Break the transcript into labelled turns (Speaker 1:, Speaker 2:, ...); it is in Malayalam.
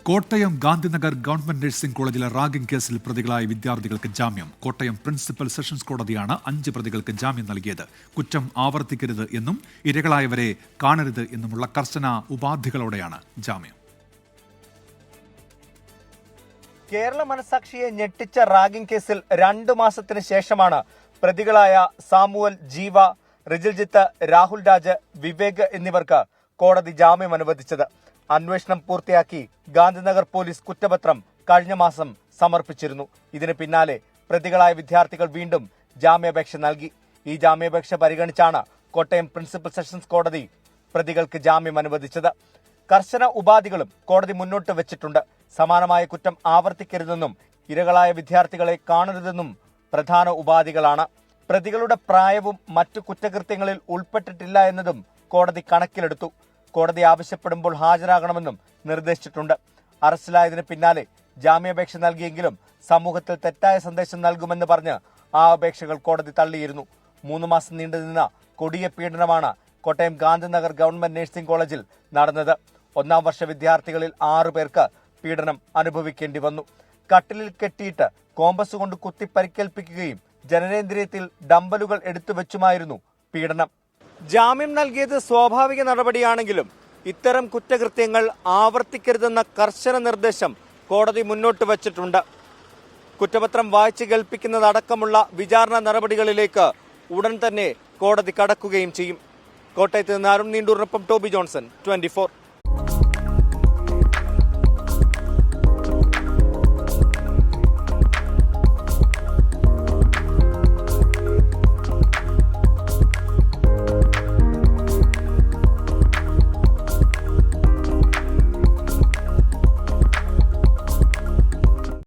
Speaker 1: കോട്ടയം ഗാന്ധിനഗർ ഗവൺമെന്റ് നഴ്സിംഗ് കോളേജിലെ റാഗിംഗ് കേസിൽ പ്രതികളായ വിദ്യാർത്ഥികൾക്ക് ജാമ്യം. കോട്ടയം പ്രിൻസിപ്പൽ സെഷൻസ് കോടതിയാണ് 5 പ്രതികൾക്ക് ജാമ്യം നൽകിയത്. കുറ്റം ആവർത്തിക്കരുത് എന്നും ഇരകളായവരെ കാണരുത് എന്നുമുള്ള കർശന ഉപാധികളോടെയാണ് ജാമ്യം.
Speaker 2: കേരള മനസാക്ഷിയെ ഞെട്ടിച്ച റാഗിംഗ് കേസിൽ 2 മാസത്തിന് ശേഷമാണ് പ്രതികളായ സാമുവൽ, ജീവ, റിജിൽജിത്ത്, രാഹുൽ രാജ്, വിവേക് എന്നിവർക്ക് കോടതി ജാമ്യം അനുവദിച്ചത്. അന്വേഷണം പൂർത്തിയാക്കി ഗാന്ധിനഗർ പോലീസ് കുറ്റപത്രം കഴിഞ്ഞ മാസം സമർപ്പിച്ചിരുന്നു. ഇതിന് പിന്നാലെ പ്രതികളായ വിദ്യാർത്ഥികൾ വീണ്ടും ജാമ്യാപേക്ഷ നൽകി. ഈ ജാമ്യാപേക്ഷ പരിഗണിച്ചാണ് കോട്ടയം പ്രിൻസിപ്പൽ സെഷൻസ് കോടതി പ്രതികൾക്ക് ജാമ്യം അനുവദിച്ചത്. കർശന ഉപാധികളും കോടതി മുന്നോട്ട് വെച്ചിട്ടുണ്ട്. സമാനമായ കുറ്റം ആവർത്തിക്കരുതെന്നും ഇരകളായ വിദ്യാർത്ഥികളെ കാണരുതെന്നും പ്രധാന ഉപാധികളാണ്. പ്രതികളുടെ പ്രായവും മറ്റു കുറ്റകൃത്യങ്ങളിൽ ഉൾപ്പെട്ടിട്ടില്ല എന്നതും കോടതി കണക്കിലെടുത്തു. കോടതി ആവശ്യപ്പെടുമ്പോൾ ഹാജരാകണമെന്നും നിർദ്ദേശിച്ചിട്ടുണ്ട്. അറസ്റ്റിലായതിന് പിന്നാലെ ജാമ്യാപേക്ഷ നൽകിയെങ്കിലും സമൂഹത്തിൽ തെറ്റായ സന്ദേശം നൽകുമെന്ന് പറഞ്ഞ് ആ അപേക്ഷകൾ കോടതി തള്ളിയിരുന്നു. 3 മാസം നീണ്ടുനിന്ന കൊടിയ പീഡനമാണ് കോട്ടയം ഗാന്ധിനഗർ ഗവൺമെന്റ് നഴ്സിംഗ് കോളേജിൽ നടന്നത്. 1ാം വർഷ വിദ്യാർത്ഥികളിൽ 6 പേർക്ക് പീഡനം അനുഭവിക്കേണ്ടി വന്നു. കട്ടിലിൽ കെട്ടിയിട്ട് കോമ്പസ് കൊണ്ട് കുത്തി പരിക്കേൽപ്പിക്കുകയും ജനനേന്ദ്രിയത്തിൽ ഡംബലുകൾ എടുത്തുവെച്ചുമായിരുന്നു പീഡനം. ജാമ്യം നൽകിയത് സ്വാഭാവിക നടപടിയാണെങ്കിലും ഇത്തരം കുറ്റകൃത്യങ്ങൾ ആവർത്തിക്കരുതെന്ന കർശന നിർദ്ദേശം കോടതി മുന്നോട്ട് വച്ചിട്ടുണ്ട്. കുറ്റപത്രം വായിച്ചു കേൾപ്പിക്കുന്നതടക്കമുള്ള വിചാരണ നടപടികളിലേക്ക് ഉടൻ തന്നെ കോടതി കടക്കുകയും ചെയ്യും. കോട്ടയത്ത് നിന്ന് അരുൺ നീണ്ടൂരിനൊപ്പം ടോബി ജോൺസൺ, 24.